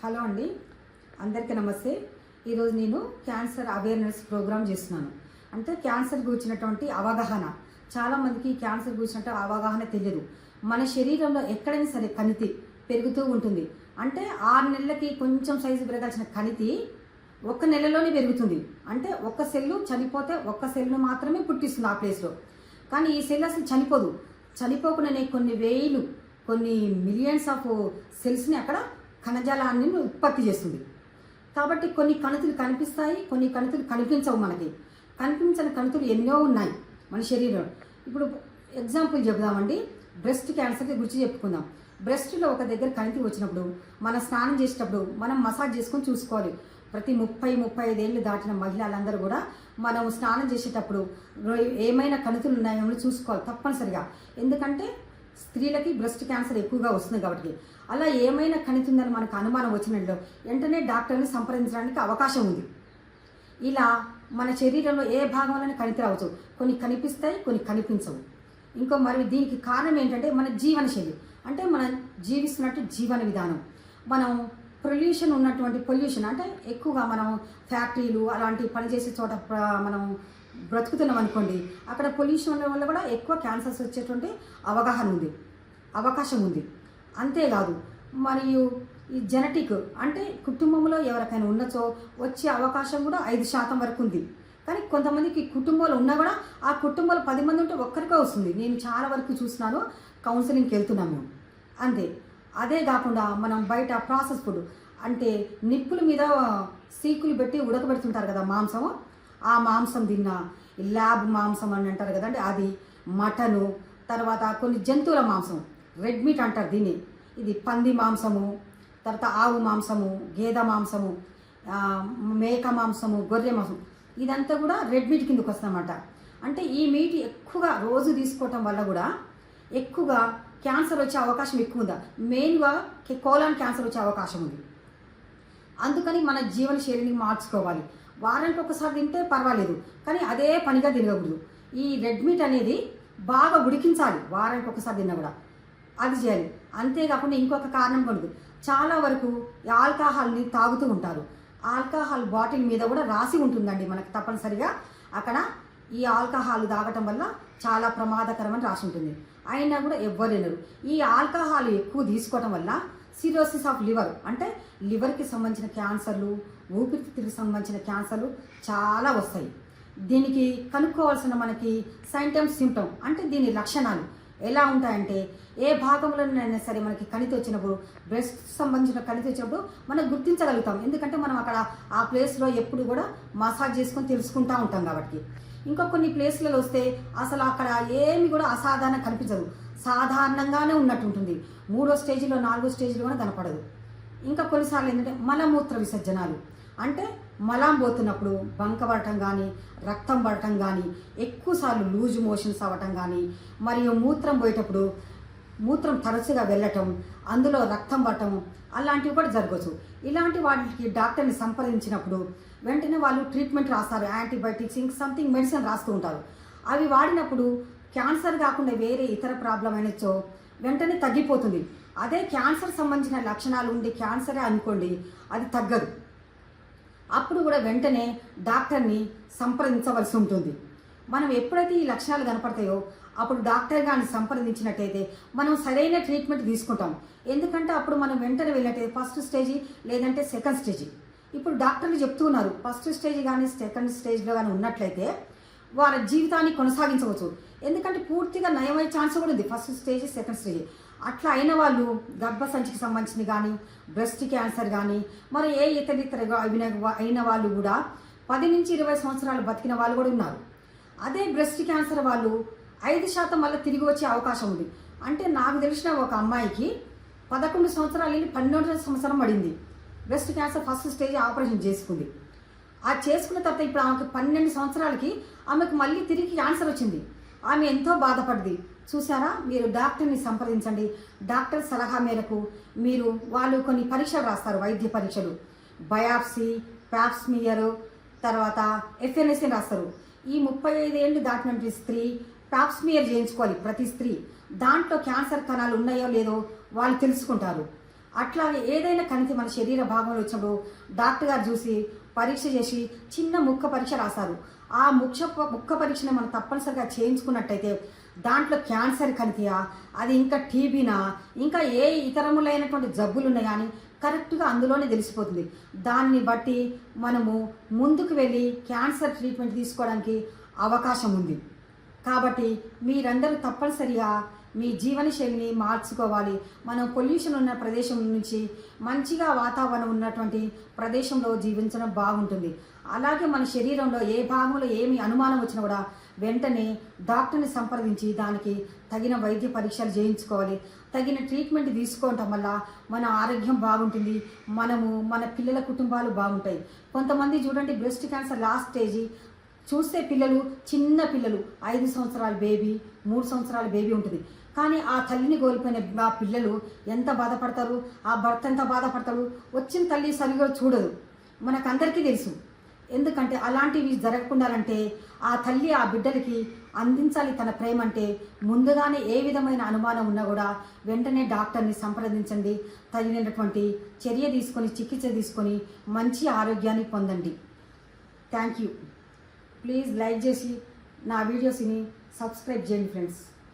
Hello అండి, అందరికీ నమస్తే. ఈరోజు నేను క్యాన్సర్ అవేర్నెస్ ప్రోగ్రామ్ చేస్తున్నాను. అంటే క్యాన్సర్ గురించినటువంటి అవగాహన, చాలామందికి క్యాన్సర్ గురించినట్టు అవగాహన తెలియదు. మన శరీరంలో ఎక్కడైనా సరే కణితి పెరుగుతూ ఉంటుంది. అంటే 6 నెలలకి కొంచెం సైజు పెరగాల్సిన కణితి 1 నెలలోనే పెరుగుతుంది. అంటే ఒక్క సెల్లు చనిపోతే ఒక్క సెల్ను మాత్రమే పుట్టిస్తుంది ఆ ప్లేస్లో. కానీ ఈ సెల్ అసలు చనిపోదు. చనిపోకుండానే కొన్ని మిలియన్స్ ఆఫ్ సెల్స్ని అక్కడ కణజాలాన్ని ఉత్పత్తి చేస్తుంది. కాబట్టి కొన్ని కణుతులు కనిపిస్తాయి, కొన్ని కణుతులు కనిపించవు. మనకి కనిపించని కణుతులు ఎన్నో ఉన్నాయి మన శరీరం. ఇప్పుడు ఎగ్జాంపుల్ చెబుదామండి, బ్రెస్ట్ క్యాన్సర్కి గురించి చెప్పుకుందాం. బ్రెస్ట్లో ఒక దగ్గర కణితి వచ్చినప్పుడు మనం స్నానం చేసేటప్పుడు మనం మసాజ్ చేసుకొని చూసుకోవాలి. ప్రతి 30-35 ఏళ్ళు దాటిన మహిళలందరూ కూడా మనం స్నానం చేసేటప్పుడు ఏమైనా కణుతులు ఉన్నాయో చూసుకోవాలి తప్పనిసరిగా. ఎందుకంటే స్త్రీలకి బ్రెస్ట్ క్యాన్సర్ ఎక్కువగా వస్తుంది కాబట్టి. అలా ఏమైనా కణితుందని మనకు అనుమానం వచ్చినట్లు వెంటనే డాక్టర్ని సంప్రదించడానికి అవకాశం ఉంది. ఇలా మన శరీరంలో ఏ భాగంలోనే కణితి రావచ్చు. కొన్ని కనిపిస్తాయి, కొన్ని కనిపించవు. మరి దీనికి కారణం ఏంటంటే మన జీవనశైలి, అంటే మనం జీవిస్తున్నట్టు జీవన విధానం. మనం పొల్యూషన్ అంటే ఎక్కువగా మనం ఫ్యాక్టరీలు అలాంటి పనిచేసే చోట మనం బ్రతుకుతున్నాం అనుకోండి, అక్కడ పొల్యూషన్ వల్ల కూడా ఎక్కువ క్యాన్సర్స్ వచ్చేటువంటి అవకాశం ఉంది. అంతేకాదు, మరియు ఈ జెనెటిక్ అంటే కుటుంబంలో ఎవరికైనా ఉన్నచో వచ్చే అవకాశం కూడా 5% వరకు ఉంది. కానీ కొంతమందికి కుటుంబాలు ఉన్నా కూడా ఆ కుటుంబాలు 10 మంది ఉంటే ఒక్కరికే వస్తుంది. నేను చాలా వరకు చూసినాను, కౌన్సిలింగ్కి వెళ్తున్నాం మేము. అంతే. అదే కాకుండా మనం బయట ప్రాసెస్ ఫుడ్ అంటే నిప్పుల మీద సీకులు పెట్టి ఉడకబెడుతుంటారు కదా మాంసము, ఆ మాంసం తిన్నా, ల్యాబ్ మాంసం అని అంటారు కదండి, అది మటను, తర్వాత కొన్ని జంతువుల మాంసం, రెడ్ మీట్ అంటారు దీన్ని. ఇది పంది మాంసము, తర్వాత ఆవు మాంసము, గేదె మాంసము, మేక మాంసము, గొర్రె మాంసం, ఇదంతా కూడా రెడ్ మీట్ కిందకు వస్తుందన్నమాట. అంటే ఈ మీట్ ఎక్కువగా రోజు తీసుకోవటం వల్ల కూడా ఎక్కువగా క్యాన్సర్ వచ్చే అవకాశం ఎక్కువ ఉందా, మెయిన్గా కోలాన్ క్యాన్సర్ వచ్చే అవకాశం ఉంది. అందుకని మన జీవన శైలిని మార్చుకోవాలి. వారానికి ఒకసారి తింటే పర్వాలేదు, కానీ అదే పనిగా తినకూడదు. ఈ రెడ్ మీట్ అనేది బాగా ఉడికించాలి, వారానికి ఒకసారి తిన్నా కూడా అది చేయాలి. అంతేకాకుండా ఇంకొక కారణం కూడా, చాలా వరకు ఆల్కహాల్ని తాగుతూ ఉంటారు. ఆల్కహాల్ బాటిల్ మీద కూడా రాసి ఉంటుందండి మనకు తప్పనిసరిగా. అక్కడ ఈ ఆల్కహాల్ తాగటం వల్ల చాలా ప్రమాదకరమని రాసి ఉంటుంది. అయినా కూడా ఎవ్వరు వినరు. ఈ ఆల్కహాల్ ఎక్కువ తీసుకోవటం వల్ల సిరోసిస్ ఆఫ్ లివర్ అంటే లివర్కి సంబంధించిన క్యాన్సర్లు, ఊపిరితిత్తులకు సంబంధించిన క్యాన్సర్లు చాలా వస్తాయి. దీనికి కనుక్కోవాల్సిన మనకి సిమ్టమ్ అంటే దీని లక్షణాలు ఎలా ఉంటాయంటే, ఏ భాగంలోనైనా సరే మనకి కణితి వచ్చినప్పుడు, బ్రెస్ట్ సంబంధించిన కణితి వచ్చినప్పుడు మనం గుర్తించగలుగుతాం. ఎందుకంటే మనం అక్కడ ఆ ప్లేస్లో ఎప్పుడు కూడా మసాజ్ చేసుకొని తెలుసుకుంటూ ఉంటాం కాబట్టి. ఇంకా కొన్ని ప్లేస్లలో వస్తే అసలు అక్కడ ఏమి కూడా అసాధారణం కనిపించదు, సాధారణంగానే ఉన్నట్టు ఉంటుంది. 3వ స్టేజ్లో 4వ స్టేజ్లో కూడా కనపడదు. ఇంకా కొన్నిసార్లు ఏంటంటే మలమూత్ర విసర్జనాలు, అంటే మలం పోతున్నప్పుడు బంక పడటం కానీ, రక్తం పడటం కానీ, ఎక్కువసార్లు లూజ్ మోషన్స్ అవ్వటం కానీ, మరియు మూత్రం పోయేటప్పుడు మూత్రం తరచుగా వెళ్ళటం, అందులో రక్తం పడటం, అలాంటివి కూడా జరగవచ్చు. ఇలాంటి వాటికి డాక్టర్ని సంప్రదించినప్పుడు వెంటనే వాళ్ళు ట్రీట్మెంట్ రాస్తారు, యాంటీబయాటిక్స్, సంథింగ్ మెడిసిన్ రాస్తూ ఉంటారు. అవి వాడినప్పుడు క్యాన్సర్ కాకుండా వేరే ఇతర ప్రాబ్లం అయినచో వెంటనే తగ్గిపోతుంది. అదే క్యాన్సర్ సంబంధించిన లక్షణాలు ఉండి క్యాన్సరే అనుకోండి, అది తగ్గదు. అప్పుడు కూడా వెంటనే డాక్టర్ని సంప్రదించవలసి ఉంటుంది. మనం ఎప్పుడైతే ఈ లక్షణాలు కనపడతాయో అప్పుడు డాక్టర్ గారిని సంప్రదించినట్టయితే మనం సరైన ట్రీట్మెంట్ తీసుకుంటాం. ఎందుకంటే అప్పుడు మనం వెంటనే వెళ్ళినట్టయితే ఫస్ట్ స్టేజీ లేదంటే సెకండ్ స్టేజీ. ఇప్పుడు డాక్టర్లు చెప్తున్నారు, ఫస్ట్ స్టేజ్ కానీ సెకండ్ స్టేజ్లో కానీ ఉన్నట్లయితే వారి జీవితాన్ని కొనసాగించవచ్చు. ఎందుకంటే పూర్తిగా నయమయ్యే ఛాన్స్ కూడా ఉంది ఫస్ట్ స్టేజ్ సెకండ్ స్టేజ్. అట్లా అయిన వాళ్ళు గర్భసంచికి సంబంధించిన కానీ, బ్రెస్ట్ క్యాన్సర్ కానీ, మరి ఏ ఇతర అయిన వాళ్ళు కూడా 10 నుంచి 20 సంవత్సరాలు బతికిన వాళ్ళు కూడా ఉన్నారు. అదే బ్రెస్ట్ క్యాన్సర్ వాళ్ళు 5% మళ్ళీ తిరిగి వచ్చే అవకాశం ఉంది. అంటే నాకు తెలిసిన ఒక అమ్మాయికి 11 సంవత్సరాలు వెళ్ళి 12వ సంవత్సరం పడింది. Breast cancer first stage operation చేసుకుంది. ఆ చేసుకున్న తర్వాత ఇప్పుడు ఆమెకు 12 సంవత్సరాలకి ఆమెకు మళ్ళీ తిరిగి క్యాన్సర్ వచ్చింది. ఆమె ఎంతో బాధపడింది. చూసారా, మీరు డాక్టర్ని సంప్రదించండి. డాక్టర్ సలహా మేరకు వాళ్ళు కొన్ని పరీక్షలు రాస్తారు, వైద్య పరీక్షలు, బయాప్సీ, ప్యాప్స్మియర్, తర్వాత FNSని రాస్తారు. ఈ 35 ఏళ్ళు దాటినటువంటి స్త్రీ ప్యాప్స్మియర్ చేయించుకోవాలి ప్రతి స్త్రీ. దాంట్లో క్యాన్సర్ కణాలు ఉన్నాయో లేదో వాళ్ళు తెలుసుకుంటారు. అట్లాగే ఏదైనా కణితి మన శరీర భాగంలో వచ్చినప్పుడు డాక్టర్ గారు చూసి పరీక్ష చేసి చిన్న ముక్క పరీక్ష రాశారు. ఆ ముక్క పరీక్షని మనం తప్పనిసరిగా చేయించుకున్నట్టయితే దాంట్లో క్యాన్సర్ కణితియా, అది ఇంకా టీబీనా, ఇంకా ఏ ఇతరములైనటువంటి జబ్బులు ఉన్నాయా అని కరెక్ట్గా అందులోనే తెలిసిపోతుంది. దాన్ని బట్టి మనము ముందుకు వెళ్ళి క్యాన్సర్ ట్రీట్మెంట్ తీసుకోవడానికి అవకాశం ఉంది. కాబట్టి మీరందరూ తప్పనిసరిగా మీ జీవనశైలిని మార్చుకోవాలి. మనం పొల్యూషన్ ఉన్న ప్రదేశం నుంచి మంచిగా వాతావరణం ఉన్నటువంటి ప్రదేశంలో జీవించడం బాగుంటుంది. అలాగే మన శరీరంలో ఏ భాగంలో ఏమి అనుమానం వచ్చినా కూడా వెంటనే డాక్టర్ని సంప్రదించి దానికి తగిన వైద్య పరీక్షలు చేయించుకోవాలి. తగిన ట్రీట్మెంట్ తీసుకోవటం వల్ల మన ఆరోగ్యం బాగుంటుంది, మనము మన పిల్లల కుటుంబాలు బాగుంటాయి. కొంతమంది చూడండి బ్రెస్ట్ క్యాన్సర్ లాస్ట్ స్టేజీ చూస్తే పిల్లలు చిన్న పిల్లలు 5 సంవత్సరాల బేబీ, 3 సంవత్సరాల బేబీ ఉంటుంది. కానీ ఆ తల్లిని కోల్పోయిన ఆ పిల్లలు ఎంత బాధపడతారు, ఆ భర్త ఎంత బాధపడతాడు. వచ్చిన తల్లి సరిగా చూడదు, మనకందరికీ తెలుసు. ఎందుకంటే అలాంటివి జరగకుండాలంటే ఆ తల్లి ఆ బిడ్డలకి అందించాలి తన ప్రేమ. అంటే ముందుగానే ఏ విధమైన అనుమానం ఉన్నా కూడా వెంటనే డాక్టర్ని సంప్రదించండి. తగినటువంటి చర్య తీసుకొని చికిత్స తీసుకొని మంచి ఆరోగ్యాన్ని పొందండి. Thank you. ప్లీజ్ లైక్ చేసి నా వీడియోస్ని సబ్స్క్రైబ్ చేయండి ఫ్రెండ్స్.